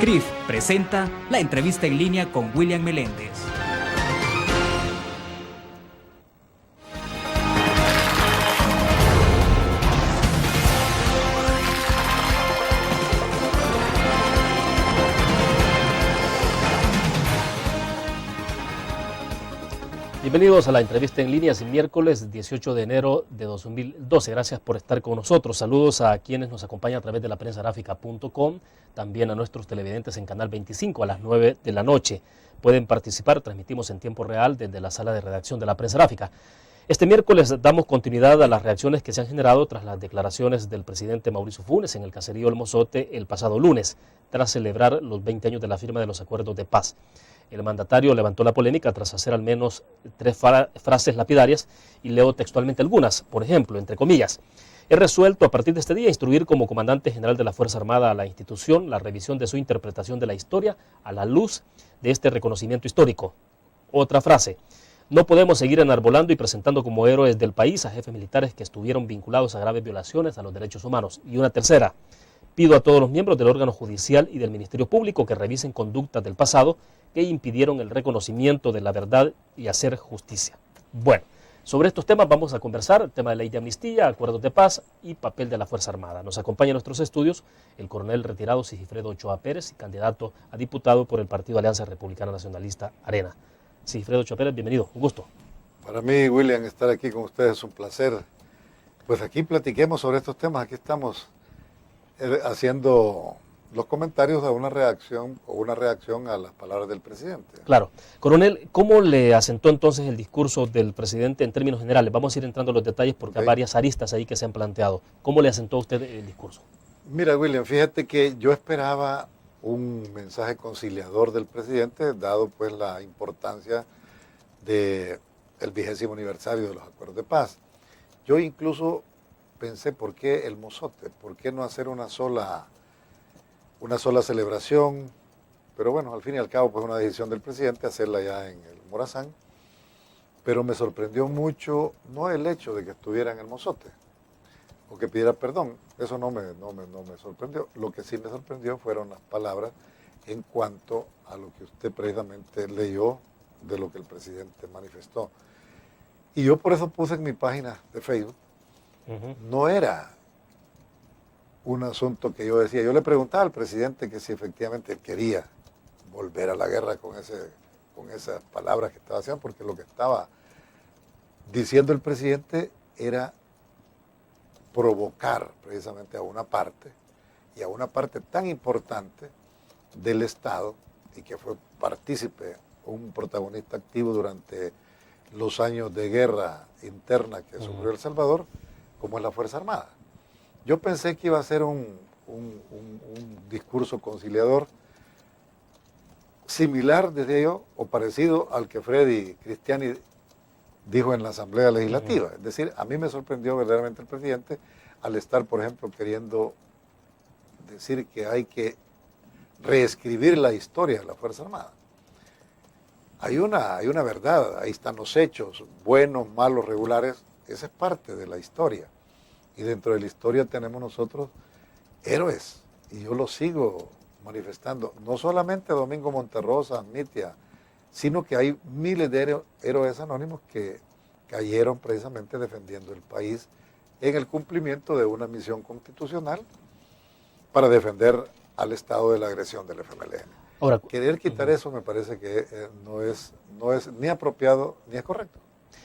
CRIF presenta la entrevista en línea con William Meléndez. Bienvenidos a la entrevista en línea, es miércoles 18 de enero de 2012. Gracias por estar con nosotros. Saludos a quienes nos acompañan a través de la prensagráfica.com, también a nuestros televidentes en Canal 25 a las 9 de la noche. Pueden participar, transmitimos en tiempo real desde la sala de redacción de la Prensa Gráfica. Este miércoles damos continuidad a las reacciones que se han generado tras las declaraciones del presidente Mauricio Funes en el caserío El Mozote el pasado lunes, tras celebrar los 20 años de la firma de los acuerdos de paz. El mandatario levantó la polémica tras hacer al menos 3 frases lapidarias y leo textualmente algunas. Por ejemplo, entre comillas, he resuelto a partir de este día instruir como comandante general de la Fuerza Armada a la institución la revisión de su interpretación de la historia a la luz de este reconocimiento histórico. Otra frase, no podemos seguir enarbolando y presentando como héroes del país a jefes militares que estuvieron vinculados a graves violaciones a los derechos humanos. Y una tercera, pido a todos los miembros del órgano judicial y del Ministerio Público que revisen conductas del pasado que impidieron el reconocimiento de la verdad y hacer justicia. Bueno, sobre estos temas vamos a conversar, tema de ley de amnistía, acuerdos de paz y papel de la Fuerza Armada. Nos acompaña en nuestros estudios el coronel retirado Sigifredo Ochoa Pérez, candidato a diputado por el Partido Alianza Republicana Nacionalista Arena. Sigifredo Ochoa Pérez, bienvenido, un gusto. Para mí, William, estar aquí con ustedes es un placer. Pues aquí platiquemos sobre estos temas, aquí estamos haciendo los comentarios de una reacción a las palabras del presidente. Claro. Coronel, ¿cómo le asentó entonces el discurso del presidente en términos generales? Vamos a ir entrando en los detalles porque hay varias aristas ahí que se han planteado. ¿Cómo le asentó a usted el discurso? Mira, William, fíjate que yo esperaba un mensaje conciliador del presidente, dado pues la importancia del 20º aniversario de los acuerdos de paz. Yo incluso pensé, ¿por qué el Mozote? ¿Por qué no hacer una sola celebración? Pero bueno, al fin y al cabo, pues una decisión del presidente, hacerla ya en el Morazán. Pero me sorprendió mucho, no el hecho de que estuviera en el Mozote, o que pidiera perdón, eso no me sorprendió. Lo que sí me sorprendió fueron las palabras en cuanto a lo que usted precisamente leyó de lo que el presidente manifestó. Y yo por eso puse en mi página de Facebook, no era un asunto que yo decía. Yo le preguntaba al presidente que si efectivamente quería volver a la guerra con esas palabras que estaba haciendo, porque lo que estaba diciendo el presidente era provocar precisamente a una parte, y a una parte tan importante del Estado, y que fue partícipe, un protagonista activo durante los años de guerra interna que sufrió El Salvador, como es la Fuerza Armada. Yo pensé que iba a ser un discurso conciliador similar, decía yo, o parecido al que Freddy Cristiani dijo en la Asamblea Legislativa. Es decir, a mí me sorprendió verdaderamente el presidente al estar, por ejemplo, queriendo decir que hay que reescribir la historia de la Fuerza Armada. Hay una verdad, ahí están los hechos, buenos, malos, regulares, esa es parte de la historia. Y dentro de la historia tenemos nosotros héroes, y yo lo sigo manifestando. No solamente Domingo Monterrosa, Mitia, sino que hay miles de héroes anónimos que cayeron precisamente defendiendo el país en el cumplimiento de una misión constitucional para defender al Estado de la agresión del FMLN. Ahora, querer quitar eso me parece que no es ni apropiado ni es correcto.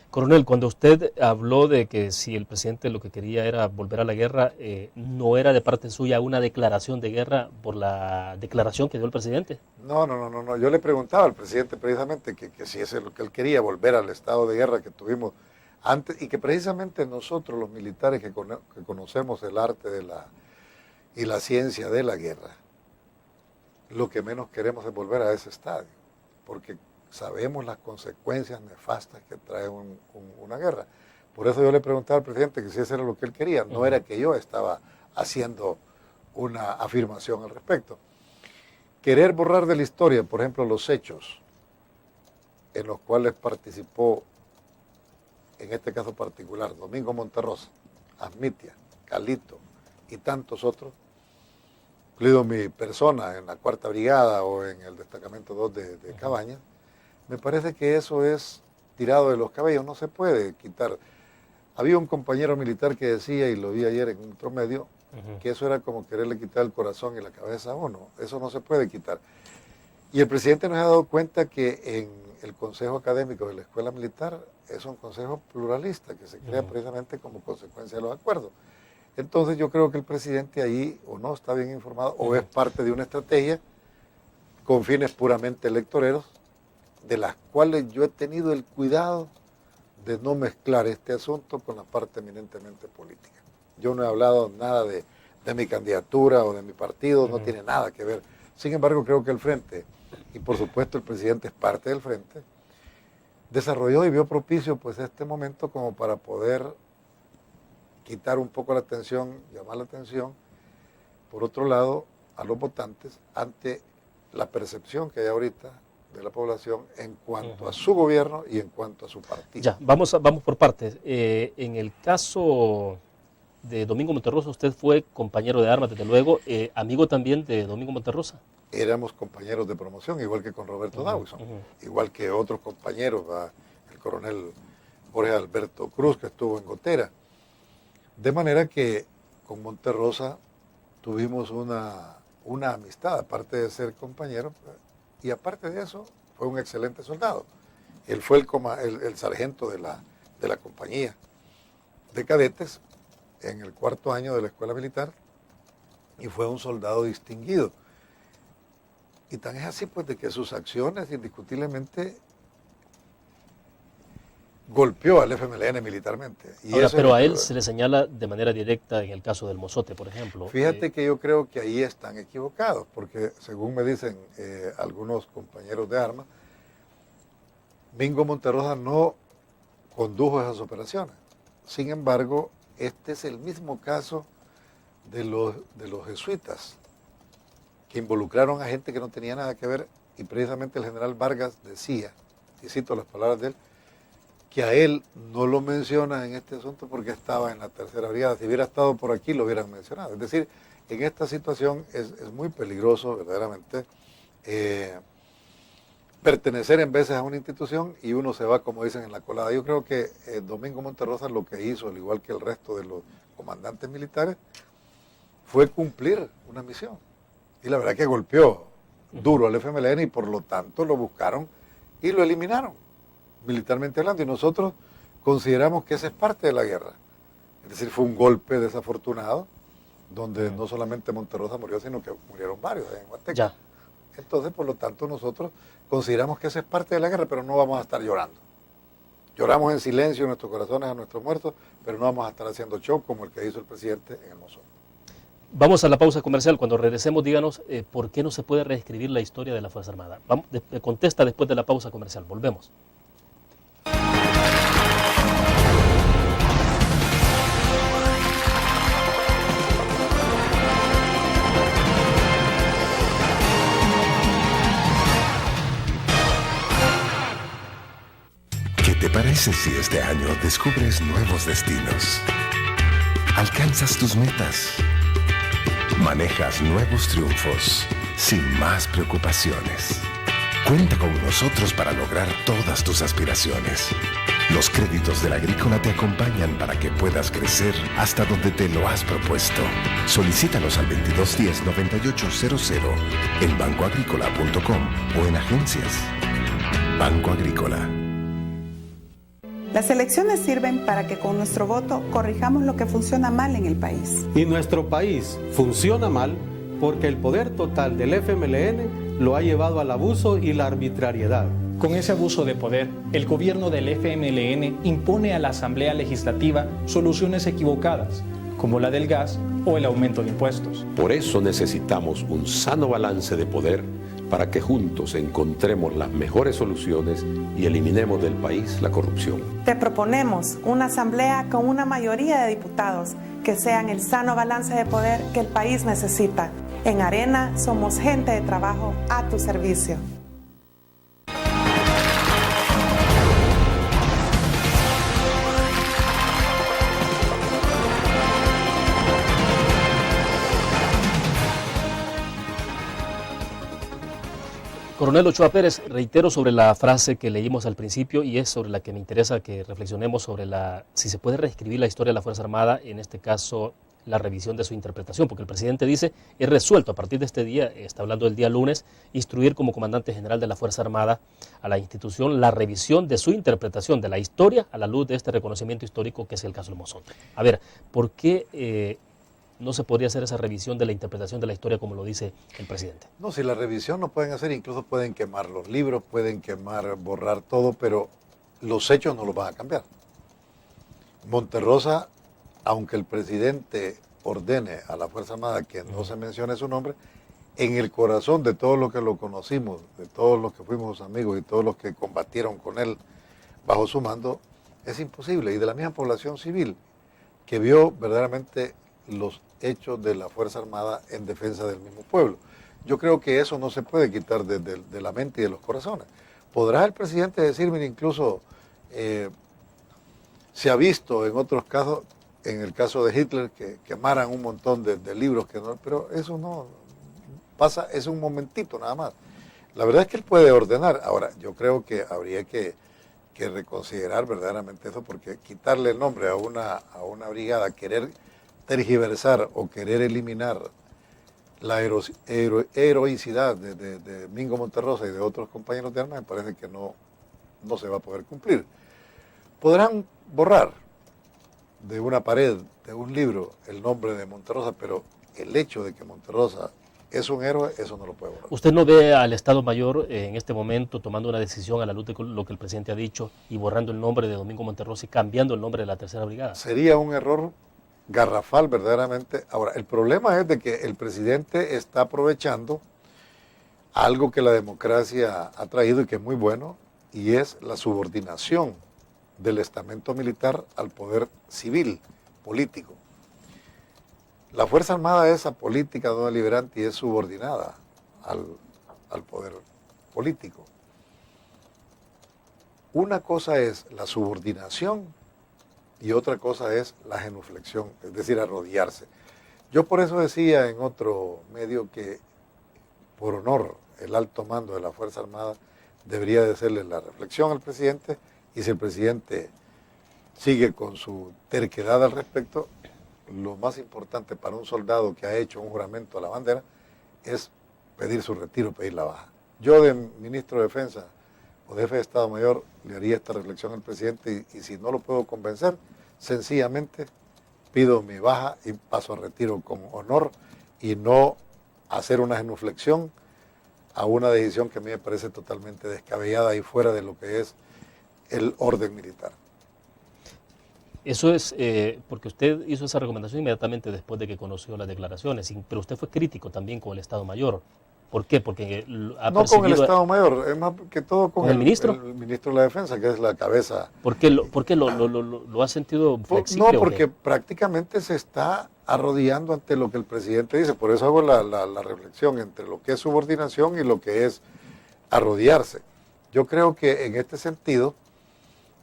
Coronel, cuando usted habló de que si el presidente lo que quería era volver a la guerra, ¿no era de parte suya una declaración de guerra por la declaración que dio el presidente? No. Yo le preguntaba al presidente precisamente que si eso es lo que él quería, volver al estado de guerra que tuvimos antes, y que precisamente nosotros los militares que conocemos el arte y la ciencia de la guerra, lo que menos queremos es volver a ese estadio, porque sabemos las consecuencias nefastas que trae una guerra. Por eso yo le preguntaba al presidente que si eso era lo que él quería, no era que yo estaba haciendo una afirmación al respecto. Querer borrar de la historia, por ejemplo, los hechos en los cuales participó, en este caso particular, Domingo Monterrosa, Asmitia, Calito y tantos otros, incluido mi persona en la 4ª Brigada o en el destacamento 2 de Cabañas, me parece que eso es tirado de los cabellos, no se puede quitar. Había un compañero militar que decía, y lo vi ayer en otro medio, que eso era como quererle quitar el corazón y la cabeza a uno, eso no se puede quitar. Y el presidente nos ha dado cuenta que en el Consejo Académico de la Escuela Militar es un consejo pluralista que se crea precisamente como consecuencia de los acuerdos. Entonces yo creo que el presidente ahí o no está bien informado o es parte de una estrategia con fines puramente electoreros, de las cuales yo he tenido el cuidado de no mezclar este asunto con la parte eminentemente política. Yo no he hablado nada de mi candidatura o de mi partido, no tiene nada que ver. Sin embargo, creo que el Frente, y por supuesto el presidente es parte del Frente, desarrolló y vio propicio pues este momento como para poder quitar un poco la atención, llamar la atención, por otro lado, a los votantes ante la percepción que hay ahorita de la población en cuanto a su gobierno y en cuanto a su partido. Ya, vamos por partes. En el caso de Domingo Monterrosa, usted fue compañero de armas, desde luego, amigo también de Domingo Monterrosa. Éramos compañeros de promoción, igual que con Roberto Dawson, igual que otros compañeros, el coronel Jorge Alberto Cruz, que estuvo en Gotera. De manera que con Monterrosa tuvimos una amistad, aparte de ser compañeros, y aparte de eso, fue un excelente soldado. Él fue el sargento de la compañía de cadetes en el 4º año de la escuela militar y fue un soldado distinguido. Y tan es así pues de que sus acciones indiscutiblemente golpeó al FMLN militarmente. Y ahora, pero a él se le señala de manera directa en el caso del Mozote, por ejemplo. Fíjate que yo creo que ahí están equivocados, porque según me dicen algunos compañeros de armas, Mingo Monterrosa no condujo esas operaciones. Sin embargo, este es el mismo caso de los jesuitas, que involucraron a gente que no tenía nada que ver, y precisamente el general Vargas decía, y cito las palabras de él, que a él no lo menciona en este asunto porque estaba en la 3ª Brigada. Si hubiera estado por aquí lo hubieran mencionado. Es decir, en esta situación es muy peligroso verdaderamente pertenecer en veces a una institución y uno se va, como dicen, en la colada. Yo creo que Domingo Monterrosa lo que hizo, al igual que el resto de los comandantes militares, fue cumplir una misión. Y la verdad que golpeó duro al FMLN y por lo tanto lo buscaron y lo eliminaron, militarmente hablando. Y nosotros consideramos que esa es parte de la guerra. Es decir, fue un golpe desafortunado, donde no solamente Monterrosa murió, sino que murieron varios en Huasteca. Ya. Entonces, por lo tanto, nosotros consideramos que esa es parte de la guerra, pero no vamos a estar llorando. Lloramos en silencio en nuestros corazones a nuestros muertos, pero no vamos a estar haciendo show como el que hizo el presidente en el Mozote. Vamos a la pausa comercial. Cuando regresemos, díganos por qué no se puede reescribir la historia de la Fuerza Armada. Contesta después de la pausa comercial. Volvemos. ¿Qué te parece si este año descubres nuevos destinos? Alcanzas tus metas. Manejas nuevos triunfos sin más preocupaciones. Cuenta con nosotros para lograr todas tus aspiraciones. Los créditos de la Agrícola te acompañan para que puedas crecer hasta donde te lo has propuesto. Solicítalos al 2210-9800 en bancoagrícola.com o en agencias. Banco Agrícola. Las elecciones sirven para que con nuestro voto corrijamos lo que funciona mal en el país. Y nuestro país funciona mal porque el poder total del FMLN lo ha llevado al abuso y la arbitrariedad. Con ese abuso de poder, el gobierno del FMLN impone a la Asamblea Legislativa soluciones equivocadas, como la del gas o el aumento de impuestos. Por eso necesitamos un sano balance de poder para que juntos encontremos las mejores soluciones y eliminemos del país la corrupción. Te proponemos una asamblea con una mayoría de diputados que sean el sano balance de poder que el país necesita. En Arena somos gente de trabajo a tu servicio. Coronel Ochoa Pérez, reitero sobre la frase que leímos al principio y es sobre la que me interesa que reflexionemos sobre si se puede reescribir la historia de la Fuerza Armada, en este caso la revisión de su interpretación, porque el presidente dice, es resuelto a partir de este día, está hablando del día lunes, instruir como comandante general de la Fuerza Armada a la institución la revisión de su interpretación de la historia a la luz de este reconocimiento histórico que es el caso del Mozón. A ver, ¿por qué no se podría hacer esa revisión de la interpretación de la historia como lo dice el presidente? No, si la revisión no pueden hacer, incluso pueden quemar los libros, pueden borrar todo, pero los hechos no los van a cambiar. Monterrosa, aunque el presidente ordene a la Fuerza Armada que no se mencione su nombre, en el corazón de todos los que lo conocimos, de todos los que fuimos amigos y todos los que combatieron con él bajo su mando, es imposible. Y de la misma población civil que vio verdaderamente los hechos de la Fuerza Armada en defensa del mismo pueblo. Yo creo que eso no se puede quitar de la mente y de los corazones. ¿Podrá el presidente decirme, incluso se ha visto en otros casos, en el caso de Hitler, que quemaran un montón de libros, pero eso no pasa, es un momentito nada más. La verdad es que él puede ordenar. Ahora, yo creo que habría que reconsiderar verdaderamente eso, porque quitarle el nombre a una brigada, querer tergiversar o querer eliminar la heroicidad de Mingo Monterrosa y de otros compañeros de armas, me parece que no se va a poder cumplir. Podrán borrar de una pared, de un libro, el nombre de Monterrosa, pero el hecho de que Monterrosa es un héroe, eso no lo puede borrar. ¿Usted no ve al Estado Mayor en este momento tomando una decisión a la luz de lo que el presidente ha dicho y borrando el nombre de Domingo Monterrosa y cambiando el nombre de la Tercera Brigada? Sería un error garrafal verdaderamente. Ahora, el problema es de que el presidente está aprovechando algo que la democracia ha traído y que es muy bueno, y es la subordinación del estamento militar al poder civil, político. La Fuerza Armada es apolítica, no deliberante y es subordinada al poder político. Una cosa es la subordinación y otra cosa es la genuflexión, es decir, arrodillarse. Yo por eso decía en otro medio que, por honor, el alto mando de la Fuerza Armada debería de hacerle la reflexión al presidente, y si el presidente sigue con su terquedad al respecto, lo más importante para un soldado que ha hecho un juramento a la bandera es pedir su retiro, pedir la baja. Yo de ministro de Defensa o de jefe de Estado Mayor le haría esta reflexión al presidente y si no lo puedo convencer, sencillamente pido mi baja y paso a retiro con honor y no hacer una genuflexión a una decisión que a mí me parece totalmente descabellada y fuera de lo que es el orden militar. Eso es porque usted hizo esa recomendación inmediatamente después de que conoció las declaraciones, pero usted fue crítico también con el Estado Mayor. ¿Por qué? Porque ha no con el Estado Mayor, es más que todo con el ministro. El ministro de la Defensa, que es la cabeza. ¿Por qué lo ha sentido flexible? No, porque prácticamente se está arrodillando ante lo que el presidente dice. Por eso hago la reflexión entre lo que es subordinación y lo que es arrodillarse. Yo creo que en este sentido,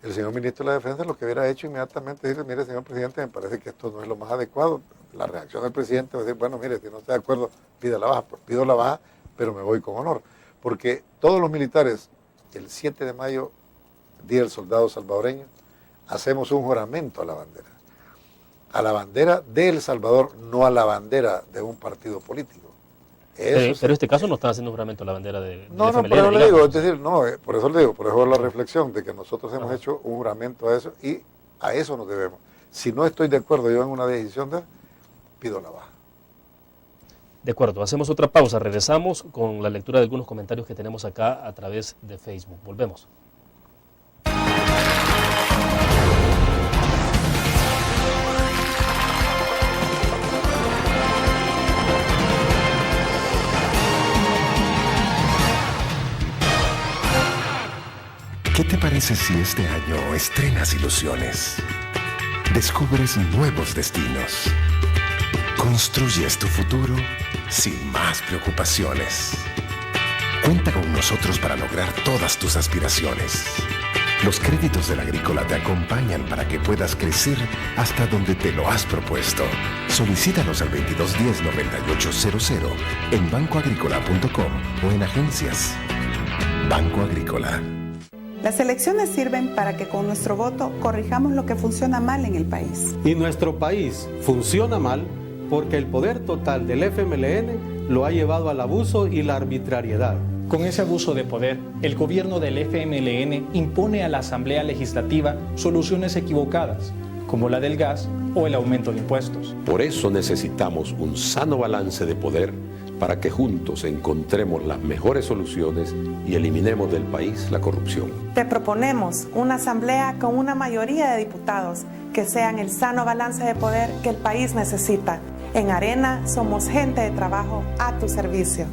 el señor ministro de la Defensa lo que hubiera hecho inmediatamente es decir, mire, señor presidente, me parece que esto no es lo más adecuado. La reacción del presidente va a decir, bueno, mire, si no está de acuerdo, pida la baja. Pues pido la baja, pero me voy con honor. Porque todos los militares, el 7 de mayo, Día del Soldado Salvadoreño, hacemos un juramento a la bandera. A la bandera de El Salvador, no a la bandera de un partido político. Pero en este caso no están haciendo un juramento a la bandera de No, FMLN, pero le digamos. digo, es decir, no, por eso le digo, por eso la reflexión de que nosotros hemos hecho un juramento a eso y a eso nos debemos. Si no estoy de acuerdo yo en una decisión pido la baja. De acuerdo, hacemos otra pausa, regresamos con la lectura de algunos comentarios que tenemos acá a través de Facebook. Volvemos. ¿Qué te parece si este año estrenas ilusiones? Descubres nuevos destinos. Construyes tu futuro sin más preocupaciones. Cuenta con nosotros para lograr todas tus aspiraciones. Los créditos del Agrícola te acompañan para que puedas crecer hasta donde te lo has propuesto. Solicítalos al 2210-9800 en bancoagricola.com o en agencias. Banco Agrícola. Las elecciones sirven para que con nuestro voto corrijamos lo que funciona mal en el país. Y nuestro país funciona mal porque el poder total del FMLN lo ha llevado al abuso y la arbitrariedad. Con ese abuso de poder, el gobierno del FMLN impone a la Asamblea Legislativa soluciones equivocadas, como la del gas o el aumento de impuestos. Por eso necesitamos un sano balance de poder para que juntos encontremos las mejores soluciones y eliminemos del país la corrupción. Te proponemos una asamblea con una mayoría de diputados que sean el sano balance de poder que el país necesita. En Arena somos gente de trabajo a tu servicio.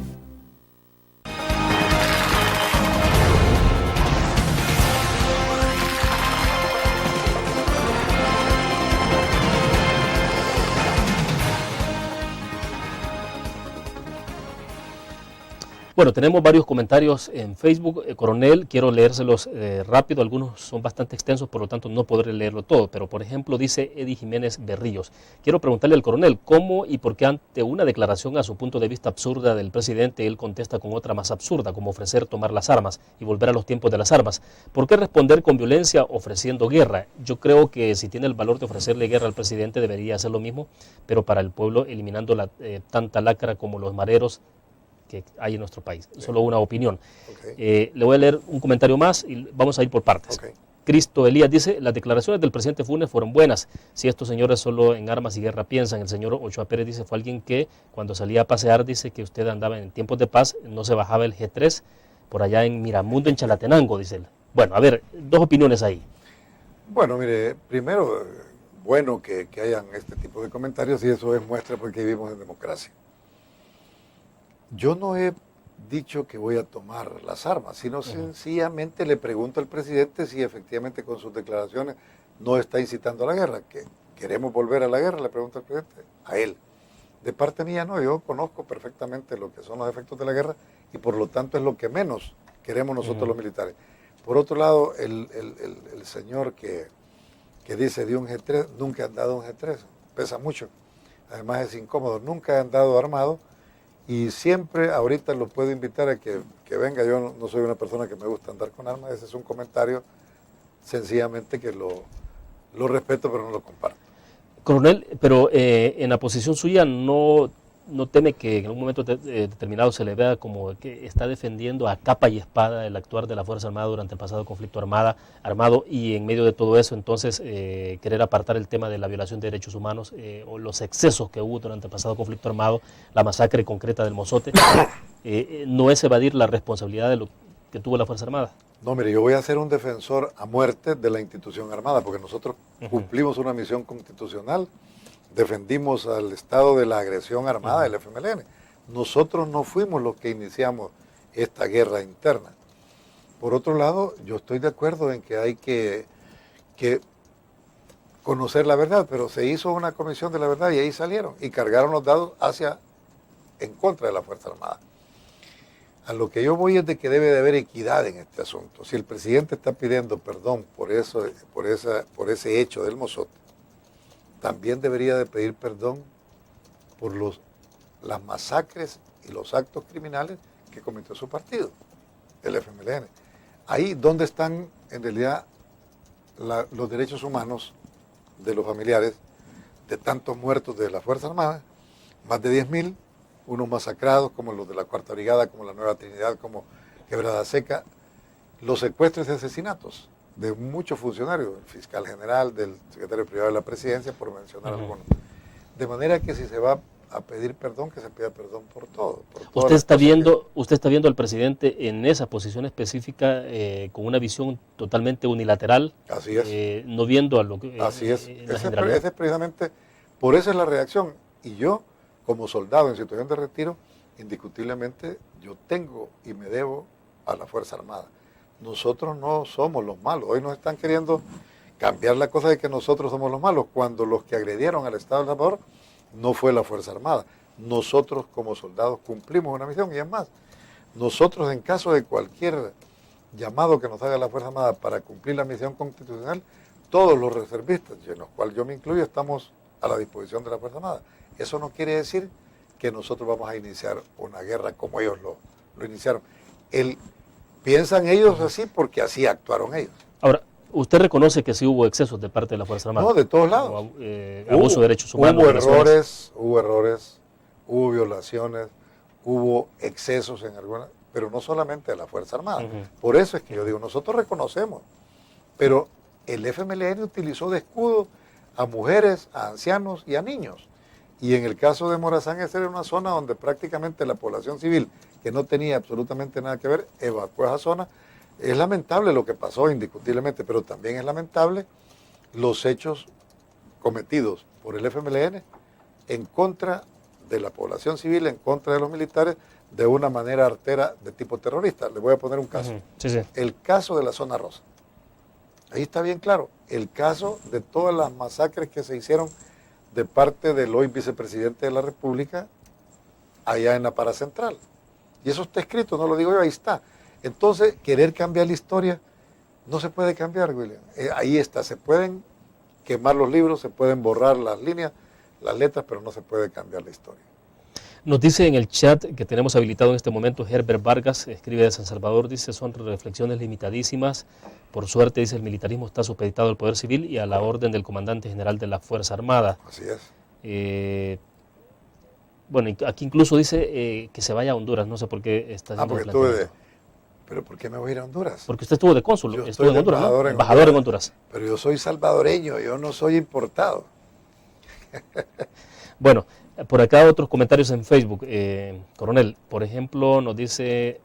Bueno, tenemos varios comentarios en Facebook. Coronel, quiero leérselos rápido, algunos son bastante extensos, por lo tanto no podré leerlo todo, pero por ejemplo dice Eddie Jiménez Berríos, quiero preguntarle al coronel cómo y por qué ante una declaración a su punto de vista absurda del presidente, él contesta con otra más absurda, como ofrecer tomar las armas y volver a los tiempos de las armas. ¿Por qué responder con violencia ofreciendo guerra? Yo creo que si tiene el valor de ofrecerle guerra al presidente debería hacer lo mismo, pero para el pueblo eliminando tanta lacra como los mareros que hay en nuestro país. Solo una opinión. Okay. Le voy a leer un comentario más y vamos a ir por partes. Okay. Cristo Elías dice, las declaraciones del presidente Funes fueron buenas. Si estos señores solo en armas y guerra piensan. El señor Ochoa Pérez dice, fue alguien que cuando salía a pasear, dice que usted andaba en tiempos de paz, no se bajaba el G3 por allá en Miramundo, en Chalatenango, dice él. Bueno, a ver, dos opiniones ahí. Bueno, mire, primero, bueno que hayan este tipo de comentarios y eso es muestra porque vivimos en democracia. Yo no he dicho que voy a tomar las armas, sino sencillamente le pregunto al presidente si efectivamente con sus declaraciones no está incitando a la guerra. ¿Que queremos volver a la guerra? Le pregunto al presidente. A él. De parte mía no, yo conozco perfectamente lo que son los efectos de la guerra y por lo tanto es lo que menos queremos nosotros los militares. Por otro lado, el señor que dice de un G3, nunca ha andado un G3, pesa mucho, además es incómodo, nunca ha andado armado. Y siempre, ahorita lo puedo invitar a que venga. Yo no soy una persona que me gusta andar con armas. Ese es un comentario sencillamente que lo respeto, pero no lo comparto. Coronel, pero en la posición suya no teme que en algún momento determinado se le vea como que está defendiendo a capa y espada el actuar de la Fuerza Armada durante el pasado conflicto armado y en medio de todo eso entonces querer apartar el tema de la violación de derechos humanos o los excesos que hubo durante el pasado conflicto armado, la masacre concreta del Mozote, no es evadir la responsabilidad de lo que tuvo la Fuerza Armada? No, mire, yo voy a ser un defensor a muerte de la institución armada porque nosotros cumplimos una misión constitucional. Defendimos al estado de la agresión armada del FMLN. Nosotros no fuimos los que iniciamos esta guerra interna. Por otro lado, yo estoy de acuerdo en que hay que conocer la verdad, pero se hizo una comisión de la verdad y ahí salieron y cargaron los dados en contra de la Fuerza Armada. A lo que yo voy es de que debe de haber equidad en este asunto. Si el presidente está pidiendo perdón por ese hecho del Mozote, también debería de pedir perdón por las masacres y los actos criminales que cometió su partido, el FMLN. Ahí donde están en realidad los derechos humanos de los familiares de tantos muertos de la Fuerza Armada, más de 10.000, unos masacrados como los de la Cuarta Brigada, como la Nueva Trinidad, como Quebrada Seca, los secuestros y asesinatos de muchos funcionarios, del fiscal general, del secretario privado de la presidencia, por mencionar algunos. De manera que si se va a pedir perdón, que se pida perdón por todo. ¿Usted está viendo al presidente en esa posición específica con una visión totalmente unilateral? Así es. No viendo a lo que... Así es. Ese es precisamente, por eso es la reacción. Y yo, como soldado en situación de retiro, indiscutiblemente yo tengo y me debo a la Fuerza Armada. Nosotros no somos los malos. Hoy nos están queriendo cambiar la cosa de que nosotros somos los malos, cuando los que agredieron al Estado de El Salvador no fue la Fuerza Armada. Nosotros como soldados cumplimos una misión y es más, nosotros en caso de cualquier llamado que nos haga la Fuerza Armada para cumplir la misión constitucional, todos los reservistas, en los cuales yo me incluyo, estamos a la disposición de la Fuerza Armada. Eso no quiere decir que nosotros vamos a iniciar una guerra como ellos lo iniciaron. Piensan ellos así porque así actuaron ellos. Ahora, ¿usted reconoce que sí hubo excesos de parte de la Fuerza Armada? No, de todos lados. Abuso de derechos humanos. Hubo errores, hubo violaciones, hubo excesos en algunas, pero no solamente de la Fuerza Armada. Por eso es que yo digo, nosotros reconocemos, pero el FMLN utilizó de escudo a mujeres, a ancianos y a niños. Y en el caso de Morazán, esa era una zona donde prácticamente la población civil, que no tenía absolutamente nada que ver, evacuó esa zona. Es lamentable lo que pasó, indiscutiblemente, pero también es lamentable los hechos cometidos por el FMLN en contra de la población civil, en contra de los militares, de una manera artera de tipo terrorista. Le voy a poner un caso. Sí. El caso de la Zona Rosa. Ahí está bien claro. El caso de todas las masacres que se hicieron de parte del hoy vicepresidente de la República allá en la Paracentral. Y eso está escrito, no lo digo yo, ahí está. Entonces, querer cambiar la historia no se puede cambiar, William. Ahí está, se pueden quemar los libros, se pueden borrar las líneas, las letras, pero no se puede cambiar la historia. Nos dice en el chat que tenemos habilitado en este momento Herbert Vargas, escribe de San Salvador, dice, son reflexiones limitadísimas. Por suerte, dice, el militarismo está supeditado al poder civil y a la orden del comandante general de la Fuerza Armada. Así es. Bueno, aquí incluso dice que se vaya a Honduras, no sé por qué está haciendo porque estuve ¿Pero por qué me voy a ir a Honduras? Porque usted estuvo de cónsul, yo estuvo en Honduras, embajador, ¿no? Embajador en Honduras. Pero yo soy salvadoreño, yo no soy importado. Bueno, por acá otros comentarios en Facebook. Coronel, por ejemplo, nos dice,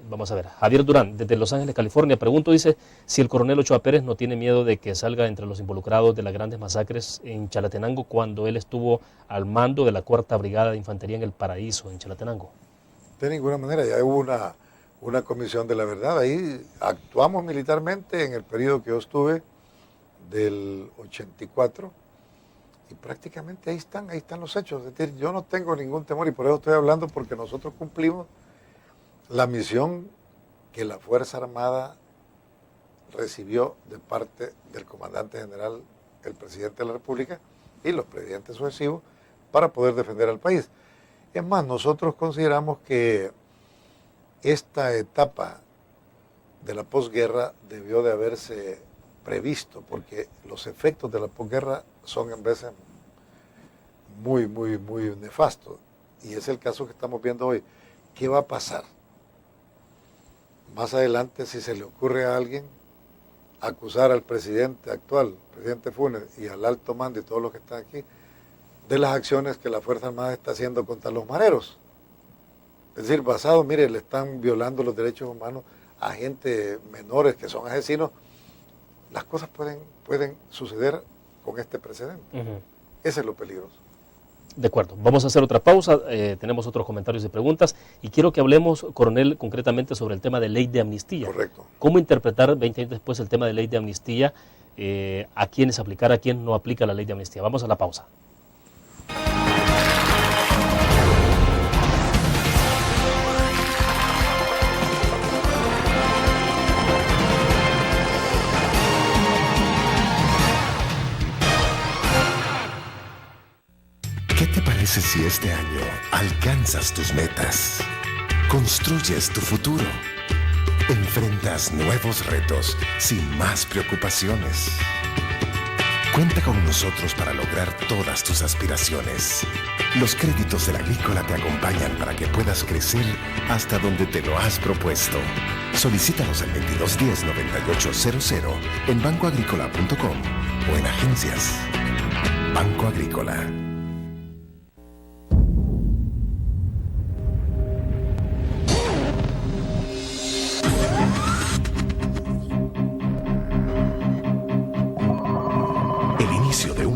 vamos a ver, Javier Durán, desde Los Ángeles, California, pregunto, dice, si el coronel Ochoa Pérez no tiene miedo de que salga entre los involucrados de las grandes masacres en Chalatenango cuando él estuvo al mando de la 4ª Brigada de Infantería en El Paraíso, en Chalatenango. De ninguna manera, ya hubo una comisión de la verdad, ahí actuamos militarmente en el periodo que yo estuve del 84 y prácticamente ahí están los hechos. Es decir, yo no tengo ningún temor y por eso estoy hablando, porque nosotros cumplimos la misión que la Fuerza Armada recibió de parte del comandante general, el presidente de la República y los presidentes sucesivos para poder defender al país. Es más, nosotros consideramos que esta etapa de la posguerra debió de haberse previsto, porque los efectos de la posguerra son en veces muy nefastos. Y es el caso que estamos viendo hoy. ¿Qué va a pasar más adelante si se le ocurre a alguien acusar al presidente actual, presidente Funes, y al alto mando y todos los que están aquí, de las acciones que la Fuerza Armada está haciendo contra los mareros? Es decir, basado, mire, le están violando los derechos humanos a gente menores que son asesinos. Las cosas pueden suceder con este precedente. Ese es lo peligroso. De acuerdo, vamos a hacer otra pausa, tenemos otros comentarios y preguntas y quiero que hablemos, coronel, concretamente sobre el tema de ley de amnistía. Correcto. ¿Cómo interpretar 20 años después el tema de ley de amnistía? ¿A quiénes aplicar, a quién no aplica la ley de amnistía? Vamos a la pausa. ¿Qué te parece si este año alcanzas tus metas? Construyes tu futuro. Enfrentas nuevos retos sin más preocupaciones. Cuenta con nosotros para lograr todas tus aspiraciones. Los créditos de la Agrícola te acompañan para que puedas crecer hasta donde te lo has propuesto. Solicítalos al 2210-9800 en bancoagricola.com o en agencias. Banco Agrícola.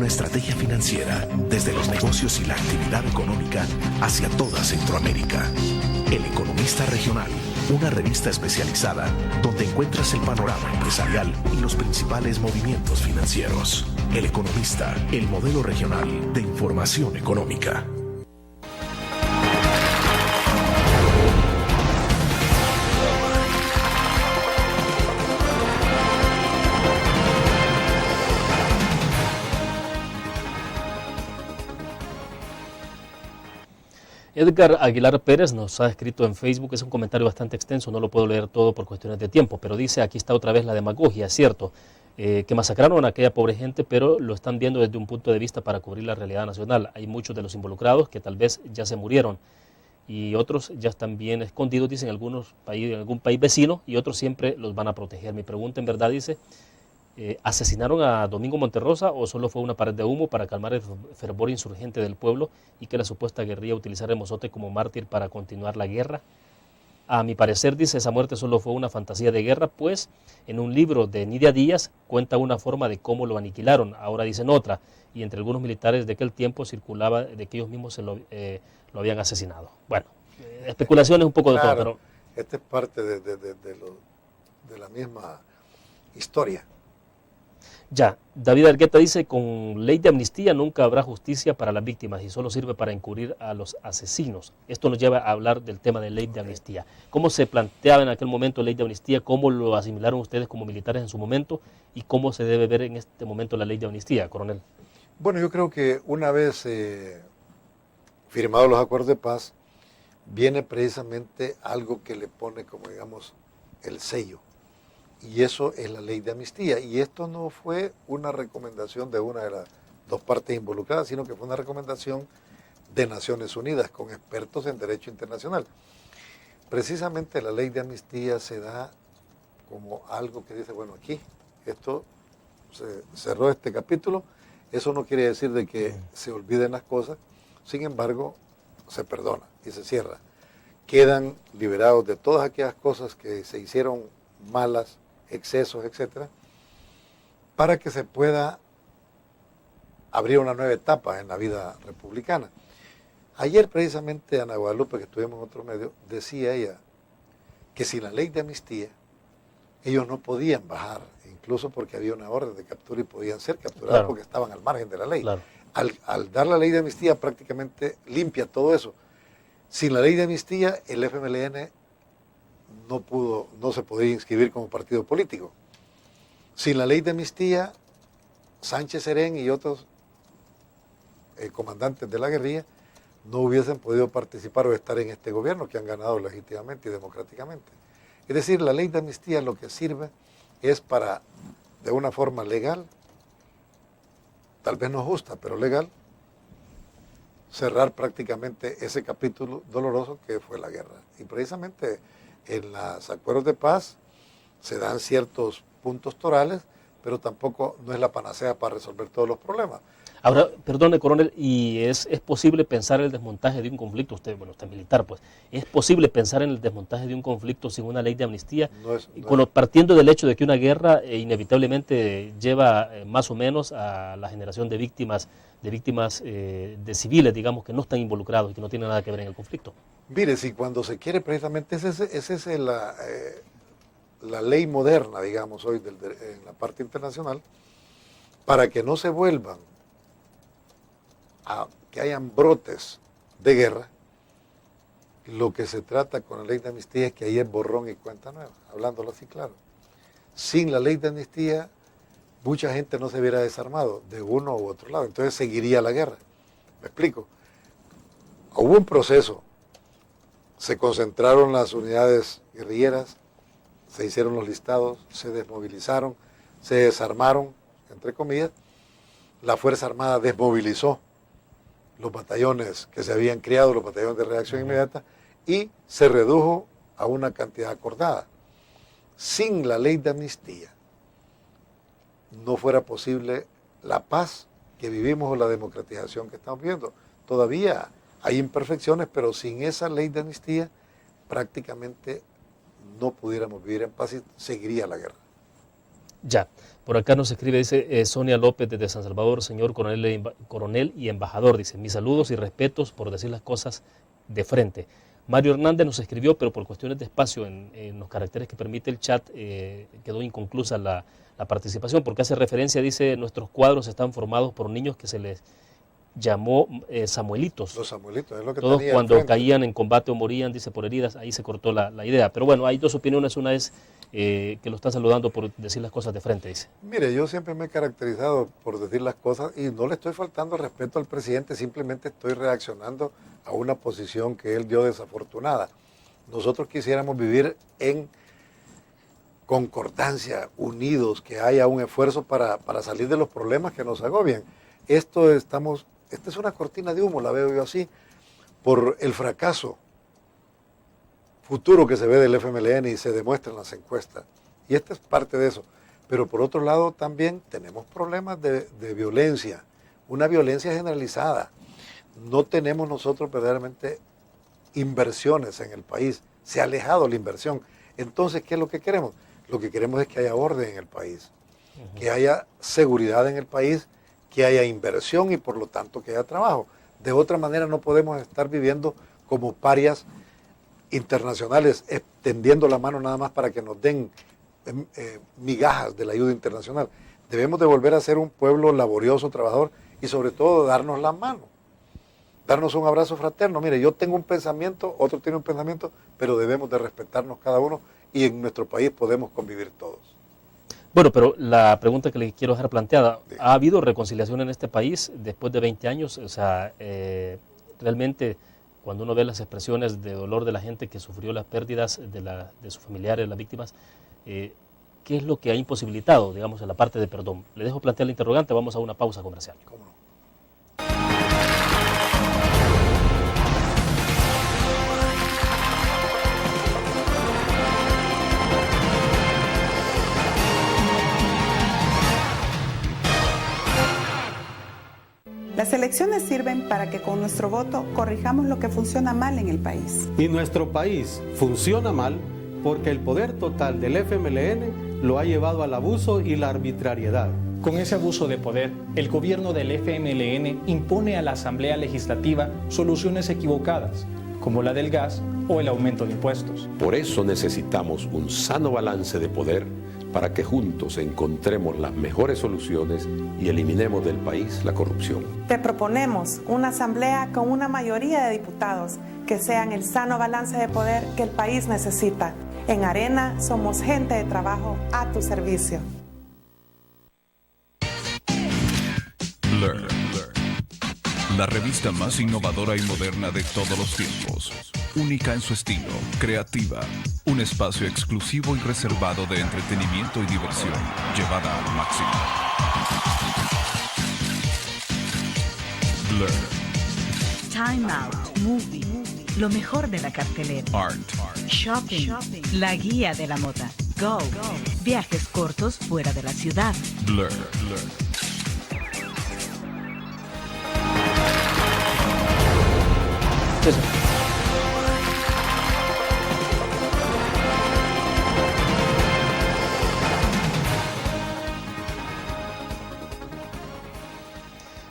Estrategia financiera desde los negocios y la actividad económica hacia toda Centroamérica. El Economista Regional, una revista especializada donde encuentras el panorama empresarial y los principales movimientos financieros. El Economista, el modelo regional de información económica. Edgar Aguilar Pérez nos ha escrito en Facebook, es un comentario bastante extenso, no lo puedo leer todo por cuestiones de tiempo, pero dice, aquí está otra vez la demagogia, es cierto, que masacraron a aquella pobre gente, pero lo están viendo desde un punto de vista para cubrir la realidad nacional. Hay muchos de los involucrados que tal vez ya se murieron y otros ya están bien escondidos, dicen algunos países, en algún país vecino, y otros siempre los van a proteger. Mi pregunta en verdad dice, ¿asesinaron a Domingo Monterrosa o solo fue una pared de humo para calmar el fervor insurgente del pueblo y que la supuesta guerrilla utilizara a Mozote como mártir para continuar la guerra? A mi parecer, dice, esa muerte solo fue una fantasía de guerra, pues en un libro de Nidia Díaz cuenta una forma de cómo lo aniquilaron, ahora dicen otra, y entre algunos militares de aquel tiempo circulaba de que ellos mismos lo habían asesinado. Bueno, especulaciones un poco de todo, pero... Esta es parte de la misma historia. Ya, David Argueta dice, con ley de amnistía nunca habrá justicia para las víctimas y solo sirve para encubrir a los asesinos. Esto nos lleva a hablar del tema de ley de amnistía. ¿Cómo se planteaba en aquel momento ley de amnistía? ¿Cómo lo asimilaron ustedes como militares en su momento? ¿Y cómo se debe ver en este momento la ley de amnistía, coronel? Bueno, yo creo que una vez firmados los acuerdos de paz, viene precisamente algo que le pone como, digamos, el sello. Y eso es la ley de amnistía. Y esto no fue una recomendación de una de las dos partes involucradas, sino que fue una recomendación de Naciones Unidas con expertos en derecho internacional. Precisamente la ley de amnistía se da como algo que dice, bueno, aquí, esto se cerró este capítulo, eso no quiere decir de que se olviden las cosas, sin embargo, se perdona y se cierra. Quedan liberados de todas aquellas cosas que se hicieron malas, excesos, etcétera, para que se pueda abrir una nueva etapa en la vida republicana. Ayer precisamente Ana Guadalupe, que estuvimos en otro medio, decía ella que sin la ley de amnistía ellos no podían bajar, incluso porque había una orden de captura y podían ser capturados, claro, porque estaban al margen de la ley. Claro. Al dar la ley de amnistía prácticamente limpia todo eso. Sin la ley de amnistía el FMLN no se podía inscribir como partido político. Sin la ley de amnistía, Sánchez Serén y otros comandantes de la guerrilla no hubiesen podido participar o estar en este gobierno que han ganado legítimamente y democráticamente. Es decir, la ley de amnistía lo que sirve es para, de una forma legal, tal vez no justa, pero legal, cerrar prácticamente ese capítulo doloroso que fue la guerra. Y precisamente en los acuerdos de paz se dan ciertos puntos torales, pero tampoco no es la panacea para resolver todos los problemas. Ahora, perdone, coronel, ¿y es posible pensar el desmontaje de un conflicto? Usted es militar, pues. ¿Es posible pensar en el desmontaje de un conflicto sin una ley de amnistía? Partiendo del hecho de que una guerra inevitablemente lleva más o menos a la generación de víctimas de civiles, digamos, que no están involucrados y que no tienen nada que ver en el conflicto. Mire, si cuando se quiere precisamente, esa es la ley moderna, digamos, hoy en la parte internacional, para que no se vuelvan a que hayan brotes de guerra, lo que se trata con la ley de amnistía es que ahí es borrón y cuenta nueva, hablándolo así claro. Sin la ley de amnistía, mucha gente no se hubiera desarmado de uno u otro lado, entonces seguiría la guerra. ¿Me explico? Hubo un proceso, se concentraron las unidades guerrilleras, se hicieron los listados, se desmovilizaron, se desarmaron, entre comillas, la Fuerza Armada desmovilizó los batallones que se habían creado, los batallones de reacción inmediata, y se redujo a una cantidad acordada. Sin la ley de amnistía no fuera posible la paz que vivimos o la democratización que estamos viendo. Todavía hay imperfecciones, pero sin esa ley de amnistía prácticamente no pudiéramos vivir en paz y seguiría la guerra. Ya, por acá nos escribe, dice Sonia López desde San Salvador, señor coronel y embajador, dice, mis saludos y respetos por decir las cosas de frente. Mario Hernández nos escribió, pero por cuestiones de espacio en los caracteres que permite el chat, quedó inconclusa la participación, porque hace referencia, dice, nuestros cuadros están formados por niños que se les llamó Samuelitos. Los Samuelitos, es lo que Todos tenía cuando enfrente. caían en combate o morían, dice, por heridas, ahí se cortó la idea. Pero bueno, hay dos opiniones. Una es que lo está saludando por decir las cosas de frente, dice. Mire, yo siempre me he caracterizado por decir las cosas y no le estoy faltando el respeto al presidente, simplemente estoy reaccionando a una posición que él dio desafortunada. Nosotros quisiéramos vivir en concordancia, unidos, que haya un esfuerzo para salir de los problemas que nos agobian. Esta es una cortina de humo, la veo yo así, por el fracaso futuro que se ve del FMLN y se demuestra en las encuestas. Y esta es parte de eso. Pero por otro lado también tenemos problemas de violencia, una violencia generalizada. No tenemos nosotros verdaderamente inversiones en el país, se ha alejado la inversión. Entonces, ¿qué es lo que queremos? Lo que queremos es que haya orden en el país, que haya seguridad en el país, que haya inversión y por lo tanto que haya trabajo. De otra manera no podemos estar viviendo como parias internacionales, extendiendo la mano nada más para que nos den migajas de la ayuda internacional. Debemos de volver a ser un pueblo laborioso, trabajador y sobre todo darnos la mano, darnos un abrazo fraterno. Mire, yo tengo un pensamiento, otro tiene un pensamiento, pero debemos de respetarnos cada uno y en nuestro país podemos convivir todos. Bueno, pero la pregunta que le quiero dejar planteada, ¿ha habido reconciliación en este país después de 20 años? O sea, realmente cuando uno ve las expresiones de dolor de la gente que sufrió las pérdidas de sus familiares, las víctimas, ¿qué es lo que ha imposibilitado, digamos, en la parte de perdón? Le dejo plantear la interrogante, vamos a una pausa comercial. ¿Cómo no? Las elecciones sirven para que con nuestro voto corrijamos lo que funciona mal en el país. Y nuestro país funciona mal porque el poder total del FMLN lo ha llevado al abuso y la arbitrariedad. Con ese abuso de poder, el gobierno del FMLN impone a la Asamblea Legislativa soluciones equivocadas, como la del gas o el aumento de impuestos. Por eso necesitamos un sano balance de poder para que juntos encontremos las mejores soluciones y eliminemos del país la corrupción. Te proponemos una asamblea con una mayoría de diputados que sean el sano balance de poder que el país necesita. En Arena somos gente de trabajo a tu servicio. Blur, la revista más innovadora y moderna de todos los tiempos. Única en su estilo, creativa, un espacio exclusivo y reservado de entretenimiento y diversión, llevada al máximo. Blur. Time Out, Movie, lo mejor de la cartelera. Art. Shopping, la guía de la moda. Go, viajes cortos fuera de la ciudad. Blur.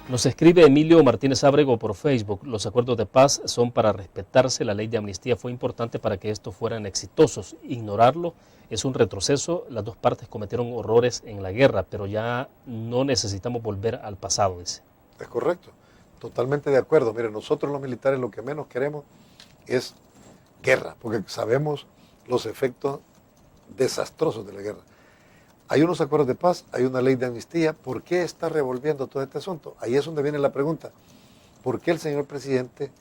Nos escribe Emilio Martínez Ábrego por Facebook. Los acuerdos de paz son para respetarse. La ley de amnistía fue importante para que estos fueran exitosos. Ignorarlo es un retroceso. Las dos partes cometieron horrores en la guerra, pero ya no necesitamos volver al pasado, dice. Es correcto, totalmente de acuerdo. Mire, nosotros los militares lo que menos queremos es guerra, porque sabemos los efectos desastrosos de la guerra. Hay unos acuerdos de paz, hay una ley de amnistía. ¿Por qué está revolviendo todo este asunto? Ahí es donde viene la pregunta. ¿Por qué el señor presidente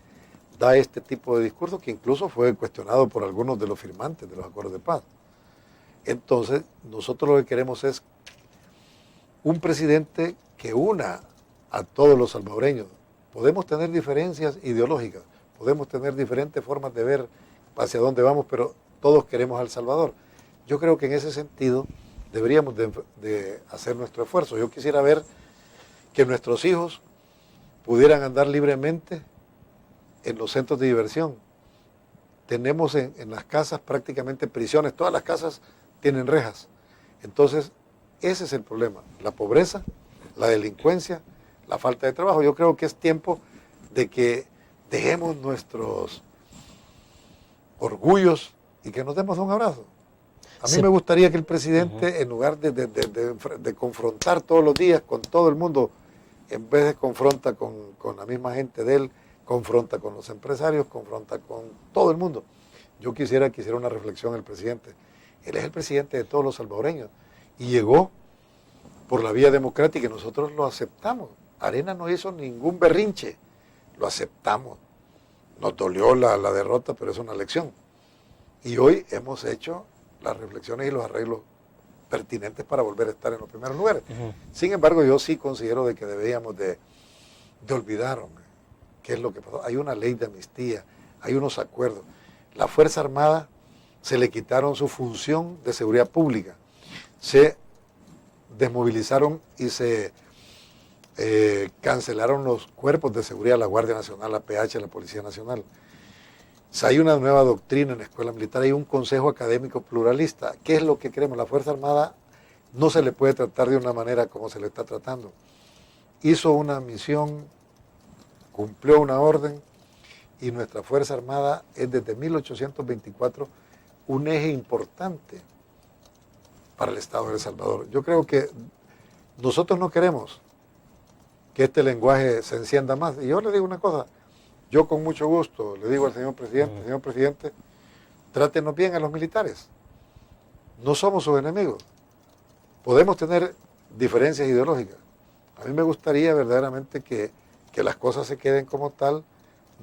da este tipo de discurso que incluso fue cuestionado por algunos de los firmantes de los acuerdos de paz? Entonces, nosotros lo que queremos es un presidente que una a todos los salvadoreños. Podemos tener diferencias ideológicas, podemos tener diferentes formas de ver hacia dónde vamos, pero todos queremos al Salvador. Yo creo que en ese sentido deberíamos de hacer nuestro esfuerzo. Yo quisiera ver que nuestros hijos pudieran andar libremente en los centros de diversión. Tenemos en las casas prácticamente prisiones, todas las casas tienen rejas. Entonces, ese es el problema, la pobreza, la delincuencia, la falta de trabajo. Yo creo que es tiempo de que dejemos nuestros orgullos y que nos demos un abrazo. A mí me gustaría que el presidente, en lugar de confrontar todos los días con todo el mundo en vez de confronta con la misma gente de él, confronta con los empresarios, confronta con todo el mundo. Yo quisiera que hiciera una reflexión el presidente. Él es el presidente de todos los salvadoreños y llegó por la vía democrática y nosotros lo aceptamos. Arena no hizo ningún berrinche, lo aceptamos. Nos dolió la derrota, pero es una lección. Y hoy hemos hecho las reflexiones y los arreglos pertinentes para volver a estar en los primeros lugares. Sin embargo, yo sí considero de que deberíamos de olvidar, hombre, qué es lo que pasó. Hay una ley de amnistía, hay unos acuerdos. La Fuerza Armada se le quitaron su función de seguridad pública. Se desmovilizaron y se cancelaron los cuerpos de seguridad, la Guardia Nacional, la PH, la Policía Nacional. O sea, hay una nueva doctrina en la escuela militar, hay un consejo académico pluralista. ¿Qué es lo que queremos? La Fuerza Armada no se le puede tratar de una manera como se le está tratando. Hizo una misión, cumplió una orden y nuestra Fuerza Armada es desde 1824 un eje importante para el Estado de El Salvador. Yo creo que nosotros no queremos que este lenguaje se encienda más. Y yo le digo una cosa, yo con mucho gusto le digo al señor presidente, trátenos bien a los militares. No somos sus enemigos. Podemos tener diferencias ideológicas. A mí me gustaría verdaderamente que las cosas se queden como tal.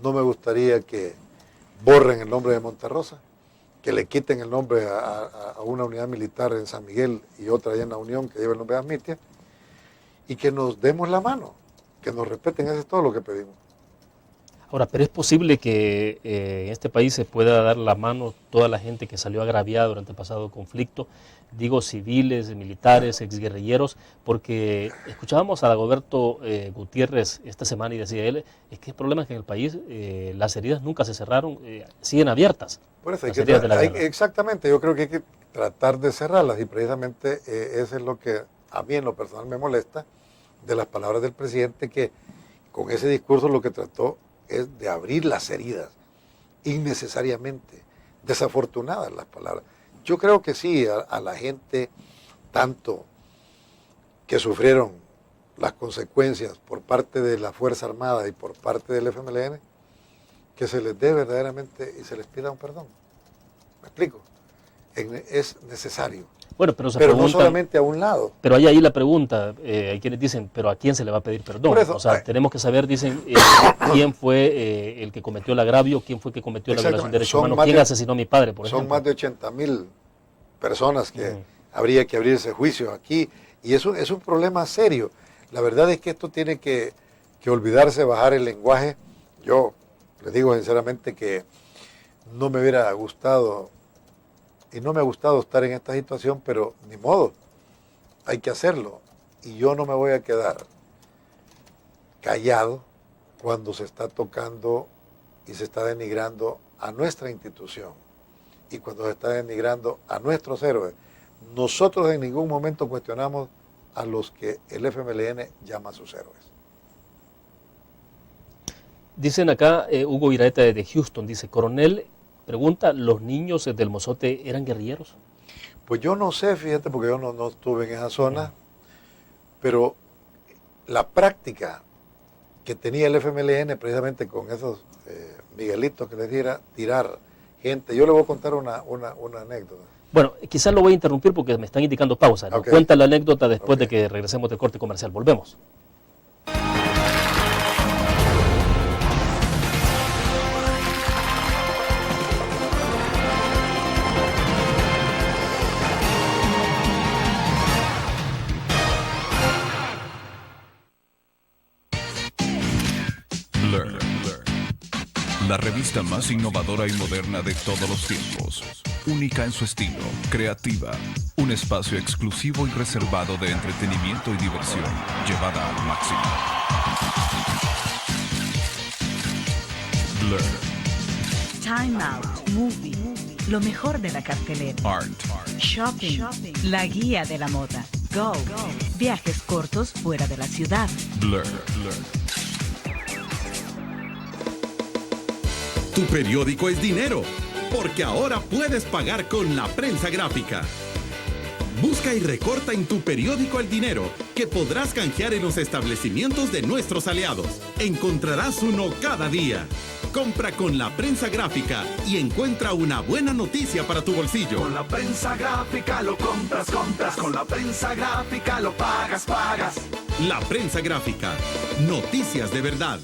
No me gustaría que borren el nombre de Monterrosa, que le quiten el nombre a una unidad militar en San Miguel y otra allá en la Unión que lleva el nombre de Asmitia, y que nos demos la mano, que nos respeten. Eso es todo lo que pedimos. Ahora, pero es posible que en este país se pueda dar la mano toda la gente que salió agraviada durante el pasado conflicto, digo civiles, militares, exguerrilleros, porque escuchábamos a Dagoberto Gutiérrez esta semana y decía él, es que el problema es que en el país las heridas nunca se cerraron, siguen abiertas. Por eso exactamente, yo creo que hay que tratar de cerrarlas y precisamente eso es lo que a mí en lo personal me molesta de las palabras del presidente, que con ese discurso lo que trató es de abrir las heridas innecesariamente, desafortunadas las palabras. Yo creo que sí, a la gente tanto que sufrieron las consecuencias por parte de la Fuerza Armada y por parte del FMLN, que se les dé verdaderamente y se les pida un perdón. ¿Me explico? Es necesario. Bueno, pero no solamente a un lado. Pero hay ahí la pregunta, hay quienes dicen, pero ¿a quién se le va a pedir perdón? Eso, o sea, tenemos que saber, dicen, quién fue el que cometió el agravio, quién fue el que cometió la violación de derechos humanos, quién asesinó a mi padre, por ejemplo. Son más de 80,000 personas que habría que abrirse juicio aquí, y eso es un problema serio. La verdad es que esto tiene que olvidarse, bajar el lenguaje. Yo le digo sinceramente que no me hubiera gustado y no me ha gustado estar en esta situación, pero ni modo, hay que hacerlo. Y yo no me voy a quedar callado cuando se está tocando y se está denigrando a nuestra institución y cuando se está denigrando a nuestros héroes. Nosotros en ningún momento cuestionamos a los que el FMLN llama a sus héroes. Dicen acá, Hugo Iraeta de Houston, dice, coronel, pregunta, ¿los niños del Mozote eran guerrilleros? Pues yo no sé, fíjate, porque yo no estuve en esa zona, pero la práctica que tenía el FMLN precisamente con esos Miguelitos que les diera tirar gente. Yo le voy a contar una anécdota. Bueno, quizás lo voy a interrumpir porque me están indicando pausa. ¿No? Okay. Cuenta la anécdota después de que regresemos del corte comercial. Volvemos. Blur, la revista más innovadora y moderna de todos los tiempos. Única en su estilo, creativa, un espacio exclusivo y reservado de entretenimiento y diversión, llevada al máximo. Blur. Time Out, Movie, lo mejor de la cartelera. Art. Shopping, la guía de la moda. Go, viajes cortos fuera de la ciudad. Blur. Tu periódico es dinero, porque ahora puedes pagar con la prensa gráfica. Busca y recorta en tu periódico El Dinero, que podrás canjear en los establecimientos de nuestros aliados. Encontrarás uno cada día. Compra con la prensa gráfica y encuentra una buena noticia para tu bolsillo. Con la prensa gráfica lo compras. Con la prensa gráfica lo pagas. La prensa gráfica. Noticias de verdad.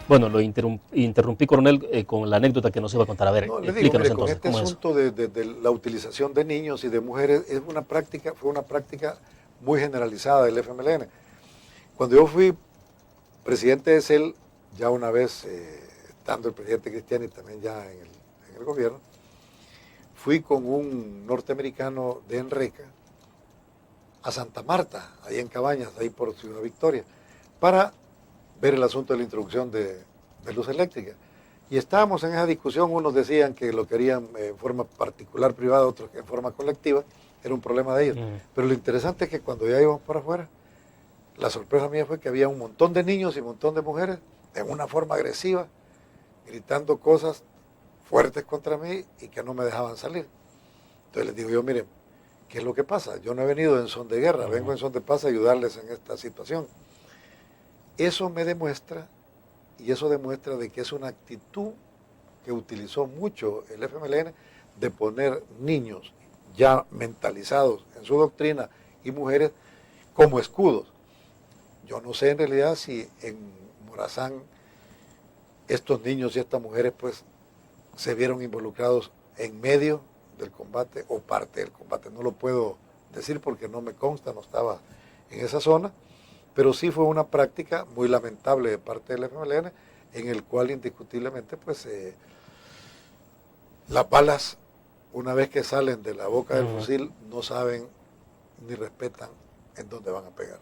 Bueno, lo interrumpí, coronel, con la anécdota que nos iba a contar. A ver, no, explíquenos digo, mire, entonces. con este asunto de la utilización de niños y de mujeres fue una práctica muy generalizada del FMLN. Cuando yo fui presidente de CEL, ya una vez estando el presidente Cristiani también ya en el gobierno, fui con un norteamericano de Enreca a Santa Marta, ahí en Cabañas, ahí por Ciudad Victoria, para ver el asunto de la introducción de luz eléctrica. Y estábamos en esa discusión, unos decían que lo querían en forma particular, privada, otros en forma colectiva, era un problema de ellos. Pero lo interesante es que cuando ya íbamos para afuera, la sorpresa mía fue que había un montón de niños y un montón de mujeres en una forma agresiva, gritando cosas fuertes contra mí y que no me dejaban salir. Entonces les digo yo, miren, ¿qué es lo que pasa? Yo no he venido en son de guerra, vengo en son de paz a ayudarles en esta situación. Eso me demuestra, y eso demuestra de que es una actitud que utilizó mucho el FMLN de poner niños ya mentalizados en su doctrina y mujeres como escudos. Yo no sé en realidad si en Morazán estos niños y estas mujeres pues se vieron involucrados en medio del combate o parte del combate. No lo puedo decir porque no me consta, no estaba en esa zona. Pero sí fue una práctica muy lamentable de parte del FMLN, en el cual indiscutiblemente pues las balas, una vez que salen de la boca del fusil, no saben ni respetan en dónde van a pegar.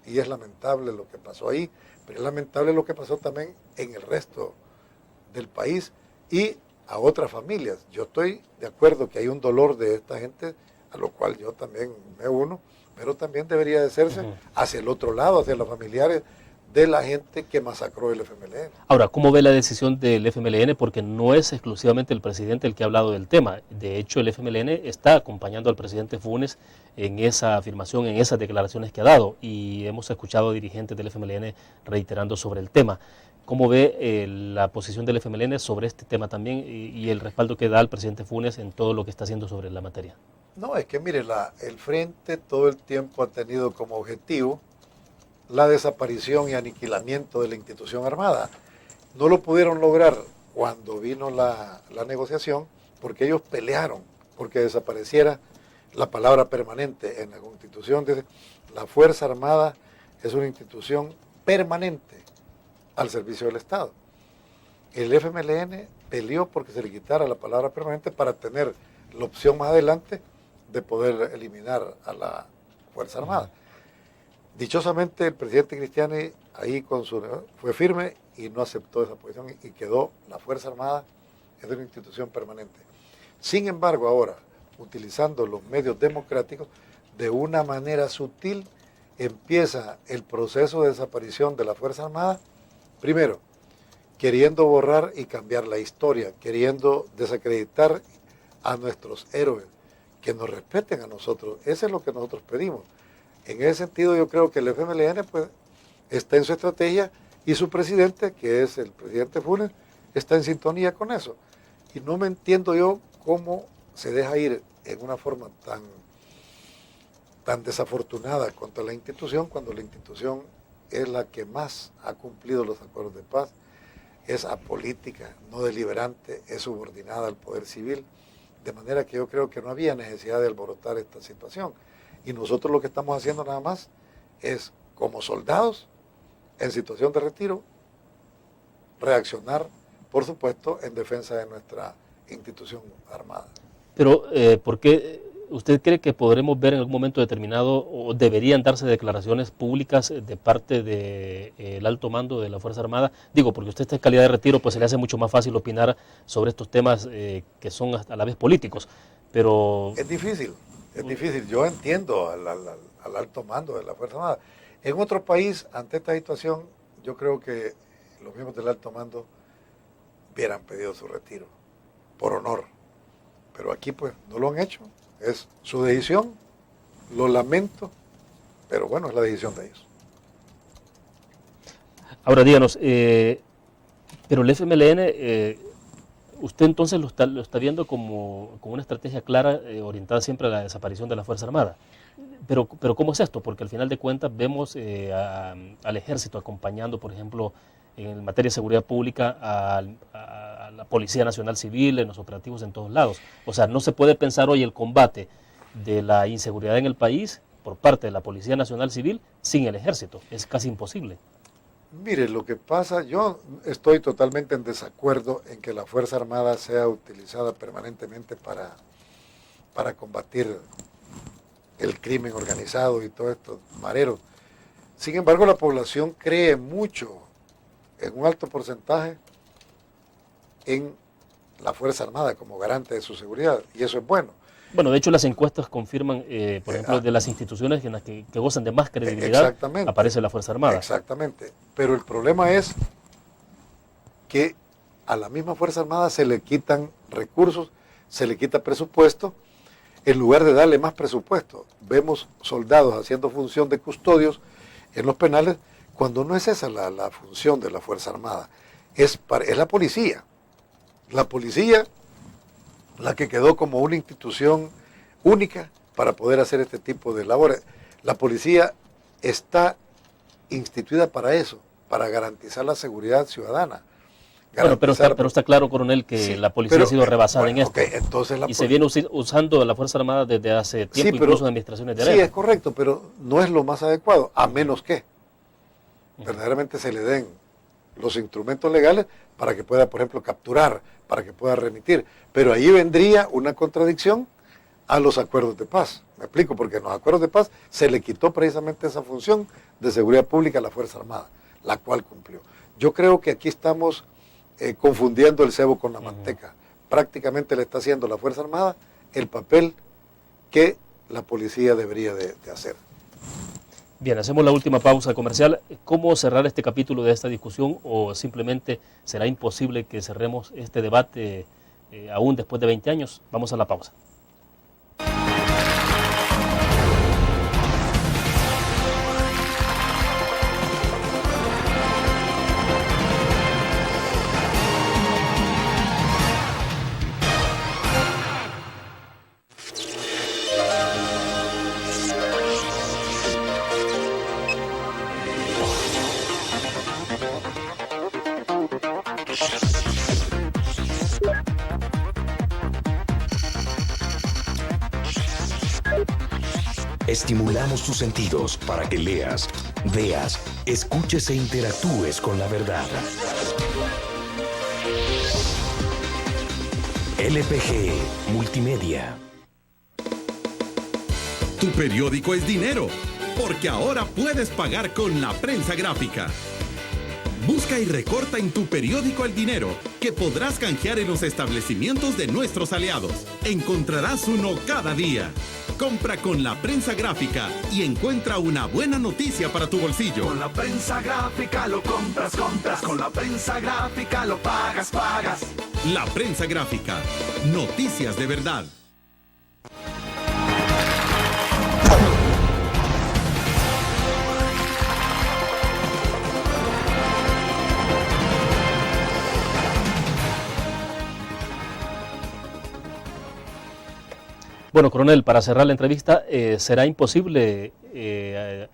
Y es lamentable lo que pasó ahí, pero es lamentable lo que pasó también en el resto del país y a otras familias. Yo estoy de acuerdo que hay un dolor de esta gente, a lo cual yo también me uno, pero también debería de hacerse hacia el otro lado, hacia los familiares de la gente que masacró el FMLN. Ahora, ¿cómo ve la decisión del FMLN? Porque no es exclusivamente el presidente el que ha hablado del tema. De hecho, el FMLN está acompañando al presidente Funes en esa afirmación, en esas declaraciones que ha dado, y hemos escuchado dirigentes del FMLN reiterando sobre el tema. ¿Cómo ve la posición del FMLN sobre este tema también y el respaldo que da el presidente Funes en todo lo que está haciendo sobre la materia? No, es que mire, el Frente todo el tiempo ha tenido como objetivo la desaparición y aniquilamiento de la institución armada. No lo pudieron lograr cuando vino la negociación porque ellos pelearon porque desapareciera la palabra permanente en la Constitución. Dice, la Fuerza Armada es una institución permanente al servicio del Estado. El FMLN peleó porque se le quitara la palabra permanente para tener la opción más adelante de poder eliminar a la Fuerza Armada. Dichosamente el presidente Cristiani ahí fue firme y no aceptó esa posición y quedó la Fuerza Armada es una institución permanente. Sin embargo, ahora, utilizando los medios democráticos, de una manera sutil empieza el proceso de desaparición de la Fuerza Armada, primero, queriendo borrar y cambiar la historia, queriendo desacreditar a nuestros héroes, que nos respeten a nosotros. Eso es lo que nosotros pedimos. En ese sentido yo creo que el FMLN pues, está en su estrategia y su presidente, que es el presidente Funes, está en sintonía con eso. Y no me entiendo yo cómo se deja ir en una forma tan desafortunada contra la institución, cuando la institución es la que más ha cumplido los acuerdos de paz, es apolítica, no deliberante, es subordinada al poder civil, de manera que yo creo que no había necesidad de alborotar esta situación. Y nosotros lo que estamos haciendo nada más es, como soldados en situación de retiro, reaccionar, por supuesto, en defensa de nuestra institución armada. Pero, ¿por qué usted cree que podremos ver en algún momento determinado o deberían darse declaraciones públicas de parte del alto mando de la Fuerza Armada? Digo, porque usted está en calidad de retiro, pues se le hace mucho más fácil opinar sobre estos temas que son a la vez políticos, pero... Es difícil. Es difícil. Yo entiendo al alto mando de la Fuerza Armada. En otro país, ante esta situación, yo creo que los miembros del alto mando hubieran pedido su retiro, por honor. Pero aquí pues no lo han hecho. Es su decisión, lo lamento, pero bueno, es la decisión de ellos. Ahora díganos, pero el FMLN, usted entonces lo está viendo como una estrategia clara, orientada siempre a la desaparición de la Fuerza Armada. Pero ¿cómo es esto? Porque al final de cuentas vemos al ejército acompañando, por ejemplo, en materia de seguridad pública a la Policía Nacional Civil, en los operativos en todos lados. O sea, no se puede pensar hoy el combate de la inseguridad en el país por parte de la Policía Nacional Civil sin el ejército. Es casi imposible. Mire, lo que pasa, yo estoy totalmente en desacuerdo en que la Fuerza Armada sea utilizada permanentemente para combatir el crimen organizado y todo esto, mareros. Sin embargo, la población cree mucho, en un alto porcentaje, en la Fuerza Armada como garante de su seguridad, y eso es bueno. Bueno, de hecho las encuestas confirman, por ejemplo, de las instituciones en las que gozan de más credibilidad, aparece la Fuerza Armada. Exactamente, pero el problema es que a la misma Fuerza Armada se le quitan recursos, se le quita presupuesto, en lugar de darle más presupuesto. Vemos soldados haciendo función de custodios en los penales, cuando no es esa la función de la Fuerza Armada, es la policía. La policía, la que quedó como una institución única para poder hacer este tipo de labores. La policía está instituida para eso, para garantizar la seguridad ciudadana. Bueno, pero está claro, coronel, que sí, la policía ha sido rebasada en esto. Okay, entonces y se viene usando la Fuerza Armada desde hace tiempo, sí, incluso en administraciones de Sí, es correcto, pero no es lo más adecuado, a menos que verdaderamente se le den los instrumentos legales para que pueda, por ejemplo, capturar, para que pueda remitir. Pero ahí vendría una contradicción a los acuerdos de paz. Me explico, porque en los acuerdos de paz se le quitó precisamente esa función de seguridad pública a la Fuerza Armada, la cual cumplió. Yo creo que aquí estamos confundiendo el cebo con la manteca. Prácticamente le está haciendo la Fuerza Armada el papel que la policía debería de hacer. Bien, hacemos la última pausa comercial. ¿Cómo cerrar este capítulo de esta discusión o simplemente será imposible que cerremos este debate aún después de 20 años? Vamos a la pausa. Estimulamos tus sentidos para que leas, veas, escuches e interactúes con la verdad. LPG Multimedia. Tu periódico es dinero, porque ahora puedes pagar con la prensa gráfica. Busca y recorta en tu periódico el dinero, que podrás canjear en los establecimientos de nuestros aliados. Encontrarás uno cada día. Compra con la prensa gráfica y encuentra una buena noticia para tu bolsillo. Con la prensa gráfica lo compras. Con la prensa gráfica lo pagas. La prensa gráfica. Noticias de verdad. Bueno, coronel, para cerrar la entrevista, ¿será imposible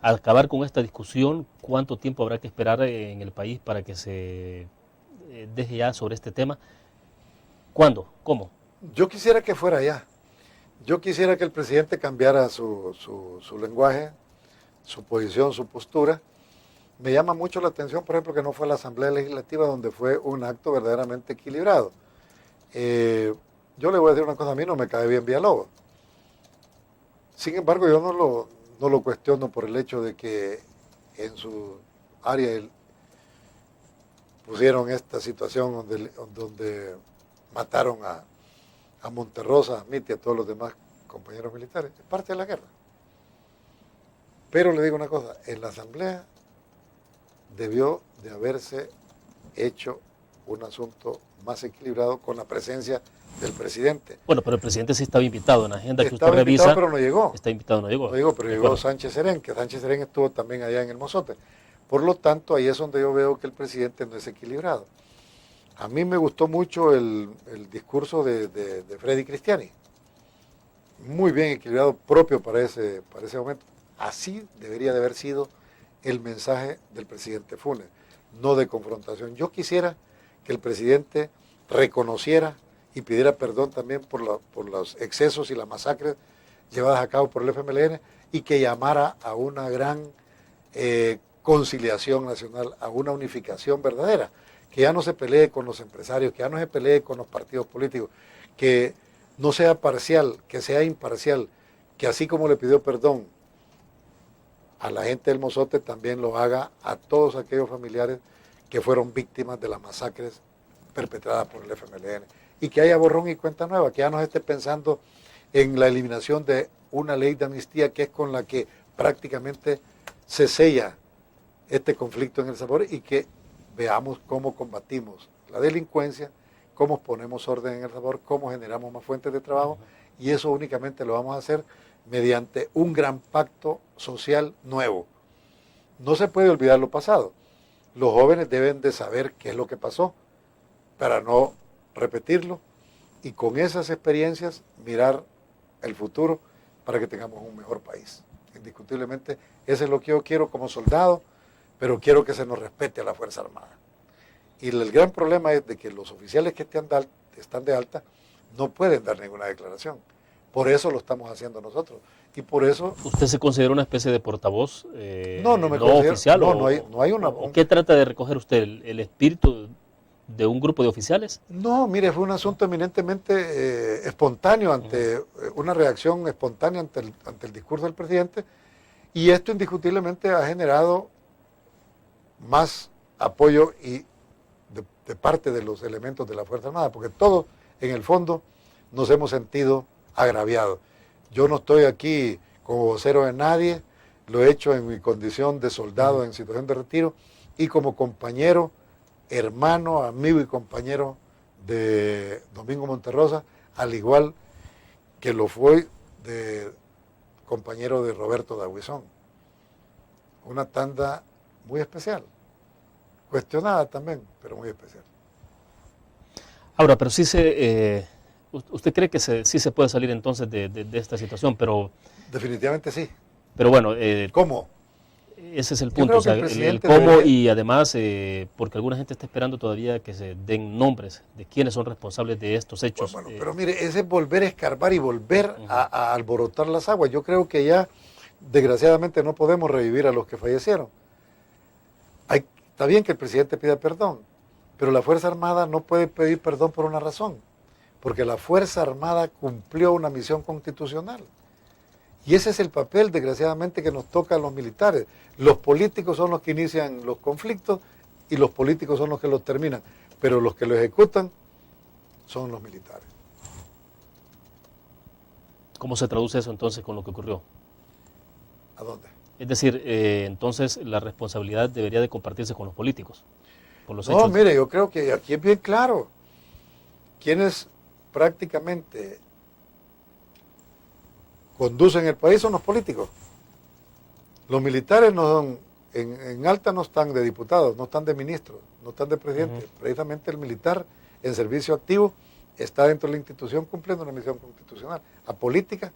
acabar con esta discusión? ¿Cuánto tiempo habrá que esperar en el país para que se deje ya sobre este tema? ¿Cuándo? ¿Cómo? Yo quisiera que fuera ya. Yo quisiera que el presidente cambiara su lenguaje, su posición, su postura. Me llama mucho la atención, por ejemplo, que no fue la Asamblea Legislativa, donde fue un acto verdaderamente equilibrado. Yo le voy a decir una cosa, a mí no me cae bien Villalobos. Sin embargo, yo no lo cuestiono por el hecho de que en su área pusieron esta situación donde mataron a Monterrosa, a Smith y a todos los demás compañeros militares, es parte de la guerra. Pero le digo una cosa, en la asamblea debió de haberse hecho un asunto más equilibrado con la presencia del presidente. Bueno, pero el presidente sí estaba invitado en la agenda que usted Estaba invitado, revisa. pero no llegó. Está invitado, no llegó. No llegó, pero llegó Sánchez Serén, que Sánchez Serén estuvo también allá en el Mozote. Por lo tanto, ahí es donde yo veo que el presidente no es equilibrado. A mí me gustó mucho el discurso de Freddy Cristiani. Muy bien equilibrado, propio para ese momento. Así debería de haber sido el mensaje del presidente Funes, no de confrontación. Yo quisiera que el presidente reconociera y pidiera perdón también por los excesos y las masacres llevadas a cabo por el FMLN y que llamara a una gran conciliación nacional, a una unificación verdadera, que ya no se pelee con los empresarios, que ya no se pelee con los partidos políticos, que no sea parcial, que sea imparcial, que así como le pidió perdón a la gente del Mozote, también lo haga a todos aquellos familiares que fueron víctimas de las masacres perpetradas por el FMLN, y que haya borrón y cuenta nueva, que ya no se esté pensando en la eliminación de una ley de amnistía que es con la que prácticamente se sella este conflicto en El Salvador, y que veamos cómo combatimos la delincuencia, cómo ponemos orden en El Salvador, cómo generamos más fuentes de trabajo, y eso únicamente lo vamos a hacer mediante un gran pacto social nuevo. No se puede olvidar lo pasado. Los jóvenes deben de saber qué es lo que pasó para no repetirlo, y con esas experiencias mirar el futuro para que tengamos un mejor país. Indiscutiblemente, eso es lo que yo quiero como soldado, pero quiero que se nos respete a la Fuerza Armada. Y el gran problema es de que los oficiales que están de alta no pueden dar ninguna declaración. Por eso lo estamos haciendo nosotros. Y por eso... ¿Usted se considera una especie de portavoz no me considero, oficial? No hay una... ¿Qué trata de recoger usted? ¿El espíritu de un grupo de oficiales? No, mire, fue un asunto eminentemente espontáneo, ante una reacción espontánea ante el discurso del presidente, y esto indiscutiblemente ha generado más apoyo y de parte de los elementos de la Fuerza Armada, porque todos en el fondo nos hemos sentido agraviados. Yo no estoy aquí como vocero de nadie, lo he hecho en mi condición de soldado en situación de retiro y como compañero, hermano, amigo y compañero de Domingo Monterrosa, al igual que lo fue de compañero de Roberto Dahuizón. Una tanda muy especial, cuestionada también, pero muy especial. Ahora, pero sí ¿usted cree que sí se puede salir entonces de esta situación? Pero definitivamente sí. Pero bueno, ¿cómo? Ese es el punto, o sea, el cómo debería... Y además, porque alguna gente está esperando todavía que se den nombres de quiénes son responsables de estos hechos. Bueno, pero mire, ese es volver a escarbar y volver a alborotar las aguas. Yo creo que ya, desgraciadamente, no podemos revivir a los que fallecieron. Está bien que el presidente pida perdón, pero la Fuerza Armada no puede pedir perdón por una razón, porque la Fuerza Armada cumplió una misión constitucional. Y ese es el papel, desgraciadamente, que nos toca a los militares. Los políticos son los que inician los conflictos y los políticos son los que los terminan, pero los que lo ejecutan son los militares. ¿Cómo se traduce eso entonces con lo que ocurrió? ¿A dónde? Es decir, entonces la responsabilidad debería de compartirse con los políticos, por los hechos. No, mire, yo creo que aquí es bien claro. Quienes prácticamente conducen el país son los políticos. Los militares no son, en alta no están de diputados, no están de ministros, no están de presidentes. Precisamente el militar en servicio activo está dentro de la institución cumpliendo una misión constitucional. Apolítica,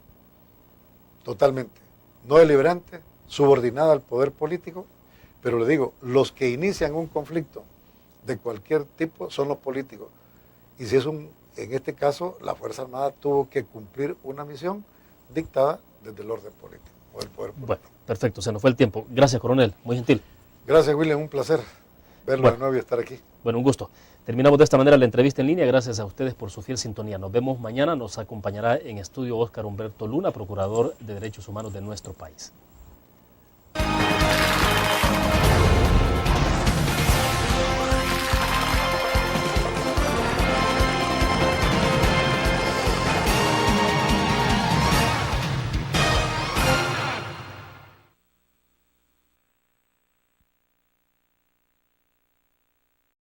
totalmente. No deliberante, subordinada al poder político, pero le digo, los que inician un conflicto de cualquier tipo son los políticos. Y si es en este caso, la Fuerza Armada tuvo que cumplir una misión dictada desde el orden político o el poder político. Bueno, perfecto, se nos fue el tiempo. Gracias, coronel, muy gentil. Gracias, William, un placer verlo de nuevo y estar aquí. Bueno, un gusto. Terminamos de esta manera la entrevista en línea. Gracias a ustedes por su fiel sintonía. Nos vemos mañana. Nos acompañará en estudio Óscar Humberto Luna, procurador de Derechos Humanos de nuestro país.